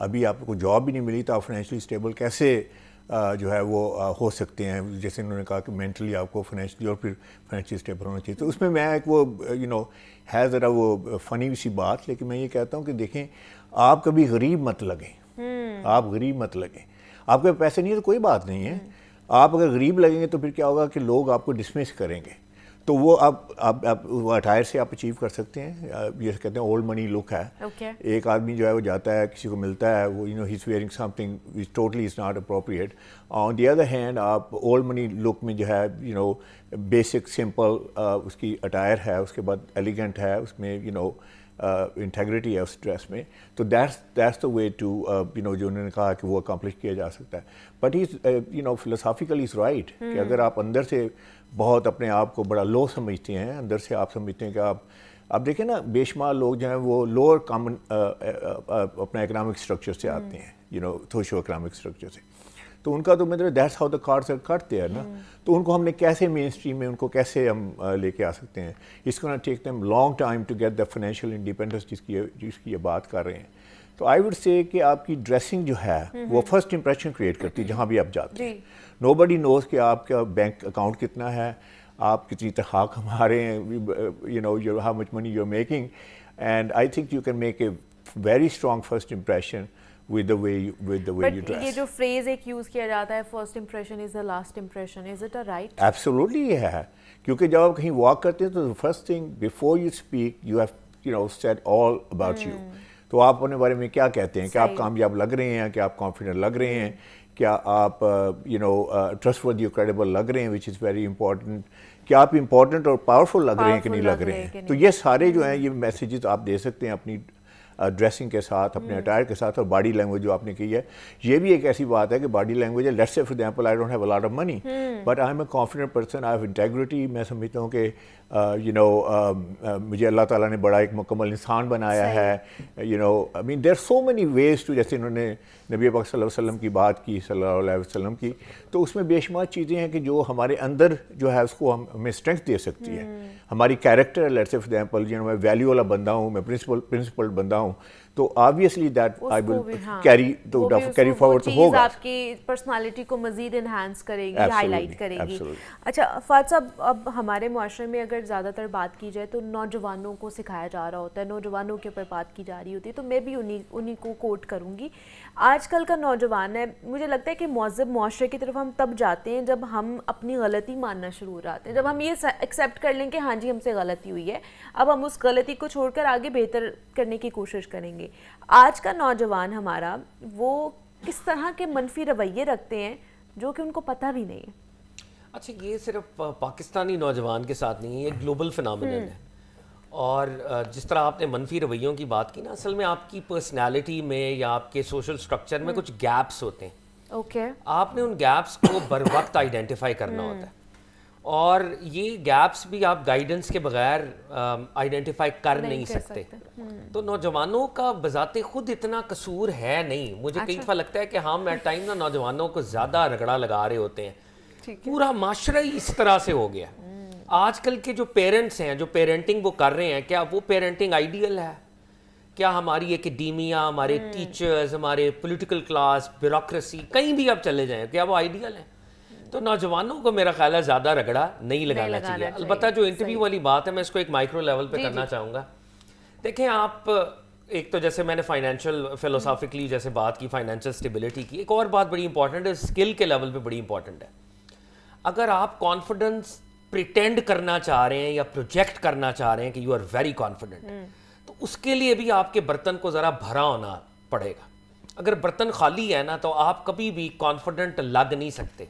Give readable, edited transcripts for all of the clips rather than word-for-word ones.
ابھی آپ کو جاب بھی نہیں ملی تو آپ فائنینشلی اسٹیبل کیسے جو ہے وہ ہو سکتے ہیں؟ جیسے انہوں نے کہا کہ مینٹلی آپ کو فائنینشلی اور پھر فائنینشلی اسٹیبل ہونا چاہیے. تو اس میں ایک وہ ہے ذرا وہ فنی سی بات, لیکن میں یہ کہتا ہوں کہ دیکھیں آپ کبھی غریب مت لگیں, آپ غریب مت لگیں. آپ کے پیسے نہیں ہے تو کوئی بات نہیں ہے, آپ اگر غریب لگیں گے تو پھر کیا ہوگا کہ لوگ آپ کو ڈسمس کریں گے. تو وہ آپ اٹائر سے آپ اچیو کر سکتے ہیں. یہ کہتے ہیں اولڈ منی لک ہے. ایک آدمی جو ہے وہ جاتا ہے کسی کو ملتا ہے, وہ ہی is wearing something which totally is not appropriate. On the other hand آپ اولڈ منی لک میں جو ہے بیسک سمپل اس کی اٹائر ہے, اس کے بعد ایلیگنٹ ہے, اس میں انٹیگریٹی ہے اس ڈریس میں. تو دیٹس دا وے ٹو جو انہوں نے کہا کہ وہ اکمپلش کیا جا سکتا ہے. بٹ فلاسافیکلی از رائٹ کہ اگر آپ اندر سے بہت اپنے آپ کو بڑا لو سمجھتے ہیں, اندر سے آپ سمجھتے ہیں کہ آپ دیکھیں نا بے شمار لوگ جو ہیں وہ لوور کامن اپنا اکنامک اسٹرکچر سے آتے ہیں, سوشو اکنامک اسٹرکچر سے. تو ان کا تو مطلب that's how the cards are cut there نا. تو ان کو ہم نے کیسے مین اسٹریم میں ان کو کیسے ہم لے کے آ سکتے ہیں؟ اس کو نا take them long time to get the financial independence جس کی یہ بات کر رہے ہیں. تو آئی وڈ سے کہ آپ کی ڈریسنگ جو ہے وہ فرسٹ امپریشن کریٹ کرتی ہے جہاں بھی آپ جاتے ہیں. نو بڈی نوز کہ آپ کا بینک اکاؤنٹ کتنا ہے, آپ کتنی تنخواہ کما رہے ہیں, how much money you are making. And I think you can make a very strong first impression with the way you dress. یہ جو phrase ایک یوز کیا جاتا ہے first impression is the last impression, is it a right? Absolutely یہ ہے, کیونکہ جب آپ کہیں walk کرتے ہیں تو first thing before you speak you have said all about you. تو آپ اپنے بارے میں کیا کہتے ہیں کہ آپ کامیاب لگ رہے ہیں, کہ آپ کانفیڈنٹ لگ رہے ہیں, کیا آپ trustworthy اور credible لگ رہے ہیں, which is very important. کیا آپ امپورٹنٹ اور پاورفل لگ رہے ہیں کہ نہیں لگ رہے ہیں. تو یہ سارے جو ہیں یہ میسیجز آپ دے سکتے ہیں اپنی ڈریسنگ کے ساتھ, اپنے اٹائر کے ساتھ. اور باڈی لینگویج جو آپ نے کی ہے یہ بھی ایک ایسی بات ہے کہ باڈی لینگویج ہے. Let's say for example I don't have a lot of money but I am a confident person, I have integrity. میں سمجھتا ہوں کہ مجھے اللہ تعالیٰ نے بڑا ایک مکمل انسان بنایا ہے. I mean there are so many ways to, جیسے انہوں نے نبی پاک صلی اللہ علیہ وسلم کی بات کی, صلی اللہ علیہ وسلم کی, تو اس میں بے شمار چیزیں ہیں کہ جو ہمارے اندر جو ہے اس کو ہمیں اسٹرینتھ دے سکتی ہے. ہماری character let's say for example میں ویلیو والا بندہ ہوں, میں پرنسپلڈ بندہ ہوں, تو obviously that I will carry forward تو ہوگا. آپ کی پرسنالٹی کو مزید انہانس کرے گی, ہائی لائٹ کرے گی. اچھا فہد صاحب, اب ہمارے معاشرے میں اگر زیادہ تر بات کی جائے تو نوجوانوں کو سکھایا جا رہا ہوتا ہے, نوجوانوں کے اوپر بات کی جا رہی ہوتی ہے, تو میں بھی انہی کو کوٹ کروں گی. آج کل کا نوجوان ہے, مجھے لگتا ہے کہ مہذب معاشرے کی طرف ہم تب جاتے ہیں جب ہم اپنی غلطی ماننا شروع ہو جاتے ہیں, جب ہم یہ ایکسیپٹ کر لیں کہ ہاں جی ہم سے غلطی ہوئی ہے, اب ہم اس غلطی کو چھوڑ کر آگے بہتر کرنے کی کوشش کریں گے. آج کا نوجوان ہمارا وہ کس طرح کے منفی رویے رکھتے ہیں جو کہ ان کو پتہ بھی نہیں ہے؟ اچھا یہ صرف پاکستانی نوجوان کے ساتھ نہیں ہے, یہ گلوبل فنامنن ہے. اور جس طرح آپ نے منفی رویوں کی بات کی نا, اصل میں آپ کی پرسنالٹی میں یا آپ کے سوشل سٹرکچر میں کچھ گیپس ہوتے ہیں. اوکے, آپ نے ان گیپس کو بر وقت آئیڈینٹیفائی کرنا ہوتا ہے, اور یہ گیپس بھی آپ گائیڈنس کے بغیر آئیڈینٹیفائی کر نہیں سکتے. تو نوجوانوں کا بذات خود اتنا قصور ہے نہیں. مجھے کئی دفعہ لگتا ہے کہ ہم ایٹ ٹائم نا نوجوانوں کو زیادہ رگڑا لگا رہے ہوتے ہیں. پورا معاشرہ ہی اس طرح سے ہو گیا. آج کل کے جو پیرنٹس ہیں, جو پیرنٹنگ وہ کر رہے ہیں, کیا وہ پیرنٹنگ آئیڈیل ہے؟ کیا ہماری اکیڈیمیا, ہمارے ٹیچرز, ہمارے پولیٹیکل کلاس, بیوروکریسی, کہیں بھی آپ چلے جائیں, کیا وہ آئیڈیل ہیں؟ تو نوجوانوں کو میرا خیال ہے زیادہ رگڑا نہیں لگانا چاہیے. البتہ جو انٹرویو والی بات ہے میں اس کو ایک مائکرو لیول پہ کرنا چاہوں گا. دیکھیں آپ, ایک تو جیسے میں نے فائنینشیل فلسافیکلی جیسے بات کی, فائنینشیل اسٹیبلٹی کی, ایک اور بات بڑی امپورٹنٹ ہے, اسکل کے لیول پہ بڑی امپورٹنٹ ہے. اگر آپ کانفیڈنس پریٹینڈ کرنا چاہ رہے ہیں یا پروجیکٹ کرنا چاہ رہے ہیں کہ یو آر ویری کانفیڈنٹ, تو اس کے لیے بھی آپ کے برتن کو ذرا بھرا ہونا پڑے گا. اگر برتن خالی ہے نا تو آپ کبھی بھی کانفیڈنٹ لگ نہیں سکتے.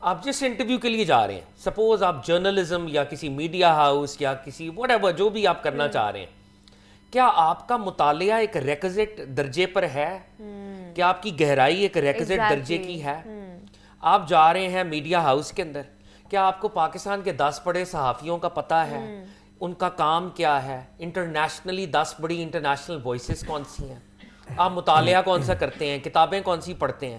آپ جس انٹرویو کے لیے جا رہے ہیں, سپوز آپ جرنلزم یا کسی میڈیا ہاؤس یا کسی وٹ ایور جو بھی آپ کرنا چاہ رہے ہیں, کیا آپ کا مطالعہ ایک ریکوزٹ درجے پر ہے؟ کیا آپ کی گہرائی ایک ریکوزٹ درجے کی ہے؟ آپ جا رہے ہیں میڈیا ہاؤس کے اندر, کیا آپ کو پاکستان کے 10 بڑے صحافیوں کا پتہ ہے, ان کا کام کیا ہے, انٹرنیشنلی 10 بڑی انٹرنیشنل وائسز کون سی ہیں, آپ مطالعہ کون سا کرتے ہیں, کتابیں کون سی پڑھتے ہیں؟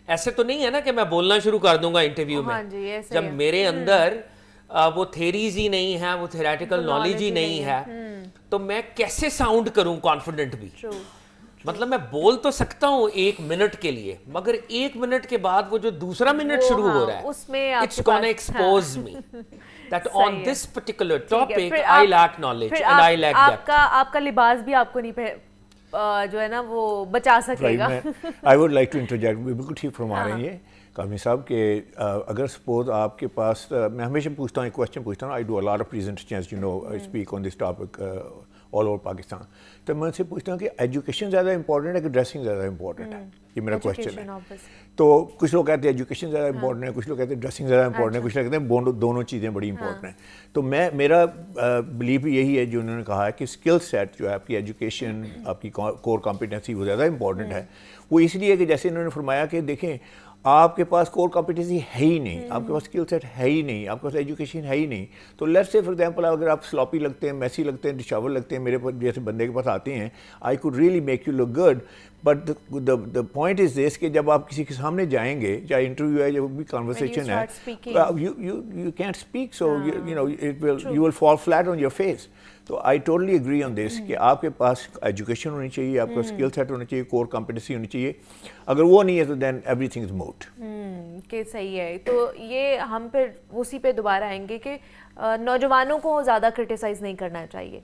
ایسے تو نہیں ہے نا کہ میں بولنا شروع کر دوں گا انٹرویو میں, جب میرے اندر وہ تھیریز ہی نہیں ہیں, وہ تھیریٹیکل نالج ہی نہیں ہے, تو میں کیسے ساؤنڈ کروں کانفیڈنٹ بھی؟ مطلب میں بول تو سکتا ہوں 1 منٹ کے لیے، مگر 1 منٹ کے بعد وہ جو دوسرا منٹ شروع ہو رہا ہے اس میں it's gonna expose me that on this particular topic I lack knowledge and I lack depth. آپ کا لباس بھی آپ کو نہیں جو ہے نا وہ بچا سکے گا. I would like to interject, بالکل ٹھیک فرما رہے ہیں کاظمی صاحب کہ اگر سپوز آپ کے پاس، میں ہمیشہ پوچھتا ہوں ایک کویشچن پوچھتا ہوں، I do a lot of presentations, you know, I speak on this topic all over Pakistan. تو میں ان سے پوچھتا ہوں کہ ایجوکیشن زیادہ امپورٹنٹ ہے کہ ڈریسنگ زیادہ امپورٹنٹ ہے؟ یہ میرا کویشچن ہے. تو کچھ لوگ کہتے ہیں ایجوکیشن زیادہ امپورٹنٹ ہے، کچھ لوگ کہتے ہیں ڈریسنگ زیادہ امپورٹنٹ ہے، کچھ لوگ کہتے ہیں دونوں چیزیں بڑی امپورٹنٹ ہیں. تو میرا بلیف یہی ہے جو انہوں نے کہا ہے کہ اسکل سیٹ جو ہے آپ کی ایجوکیشن، آپ کی کور کمپیٹنسی وہ زیادہ امپورٹنٹ ہے. وہ اس لیے کہ جیسے انہوں نے فرمایا کہ دیکھیں آپ کے پاس کور کمپیٹنسی ہے ہی نہیں، آپ کے پاس اسکل سیٹ ہے ہی نہیں، آپ کے پاس ایجوکیشن ہے ہی نہیں. تو لیٹس سے فار ایگزامپل اگر آپ سلاپی لگتے ہیں، میسی لگتے ہیں، ڈشاور لگتے ہیں، میرے جیسے بندے کے پاس آتے ہیں، I could really make you look good. But the point is this کہ جب آپ کسی کے سامنے جائیں گے، چاہے انٹرویو ہے یا بھی کنورسیشن ہے، you can't speak, so you know you will fall flat on your face. تو آئی ٹوٹلی اگری آن دس کہ آپ کے پاس ایجوکیشن ہونی چاہیے، آپ کا اسکل سیٹ ہونا چاہیے، کور کمپیٹنسی ہونی چاہیے. اگر وہ نہیں ہے تو دین ایوری تھنگ از موٹ. کہ صحیح ہے. تو یہ ہم پھر اسی پہ دوبارہ آئیں گے کہ نوجوانوں کو زیادہ کرٹیسائز نہیں کرنا چاہیے.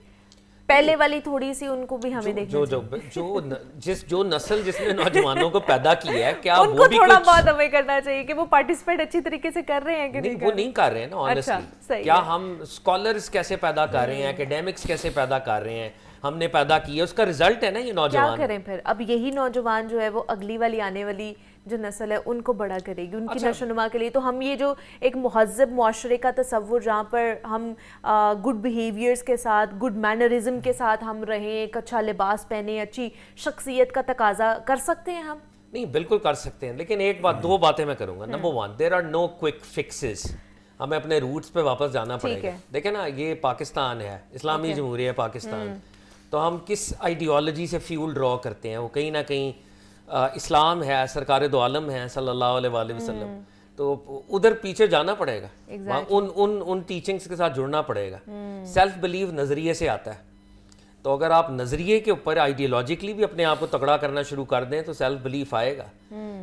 پہلے والی تھوڑی سی ان کو بھی ہمیں دیکھنا چاہیے. جو نسل جس نے نوجوانوں کو پیدا کیا ہے، کیا ان کو تھوڑا بہت ہمیں کرنا چاہیے کہ وہ پارٹیسپیٹ اچھی طریقے سے کر رہے ہیں کہ نہیں؟ وہ نہیں کر رہے ہیں نا آنیسٹلی. کیا ہم اسکالرز کیسے پیدا کر رہے ہیں، اکیڈیمکس کیسے پیدا کر رہے ہیں، ہم نے پیدا کیا، اس کا رزلٹ ہے نا یہ نوجوان. کیا کریں پھر؟ اب یہی نوجوان جو ہے وہ اگلی والی آنے والی جو نسل ہے ان کو بڑا کرے گی، ان کی نشو و نما کے لیے. تو ہم یہ جو ایک مہذب معاشرے کا تصور جہاں پر ہم گڈ بیہیویئرس کے ساتھ، گڈ مینرزم کے ساتھ ہم رہیں، ایک اچھا لباس پہنیں، اچھی شخصیت کا تقاضا کر سکتے ہیں ہم. نہیں بالکل کر سکتے ہیں، لیکن ایک بات، 2 باتیں میں کروں گا. Number 1، there are no quick fixes. ہمیں اپنے روٹس پہ واپس جانا پڑے گا. دیکھیں نا، یہ پاکستان ہے، اسلامی جمہوریہ پاکستان. تو ہم کس آئیڈیالوجی سے فیول ڈرا کرتے ہیں؟ وہ کہیں نہ کہیں اسلام ہے، سرکار دو عالم ہے صلی اللہ علیہ وآلہ وسلم. تو ادھر پیچھے جانا پڑے گا، ان ٹیچنگز کے ساتھ جڑنا پڑے گا. سیلف بلیو نظریے سے آتا ہے. تو اگر آپ نظریے کے اوپر آئیڈیالوجیکلی بھی اپنے آپ کو تگڑا کرنا شروع کر دیں تو سیلف بلیف آئے گا،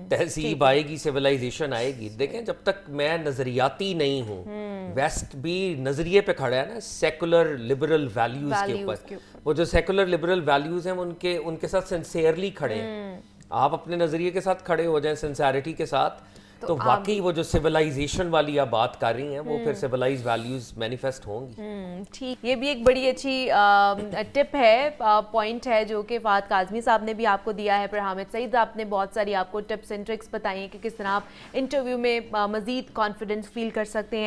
تہذیب آئے گی، سویلائزیشن آئے گی. دیکھیں جب تک میں نظریاتی نہیں ہوں، ویسٹ بھی نظریے پہ کھڑا ہے نا، سیکولر لبرل ویلیوز کے اوپر. وہ جو سیکولر لبرل ویلیوز ہیں ان کے ساتھ سنسیئرلی کھڑے ہیں. آپ اپنے نظریے کے ساتھ کھڑے ہو جائیں سنسیئرٹی کے ساتھ، تو واقعی وہ جو سویلائزیشن والی آپ بات کر رہی ہیں وہ پھر سویلائز ویلیوز مینیفیسٹ ہوں گی. ٹھیک، یہ بھی ایک بڑی اچھی ٹپ ہے، پوائنٹ ہے جو کہ فہد کاظمی صاحب نے بھی آپ کو دیا ہے. پھر حامد سعید آپ نے بہت ساری آپ کو ٹپس اینڈ ٹرکس بتائی ہیں کہ کس طرح آپ انٹرویو میں مزید کانفیڈنس فیل کر سکتے ہیں.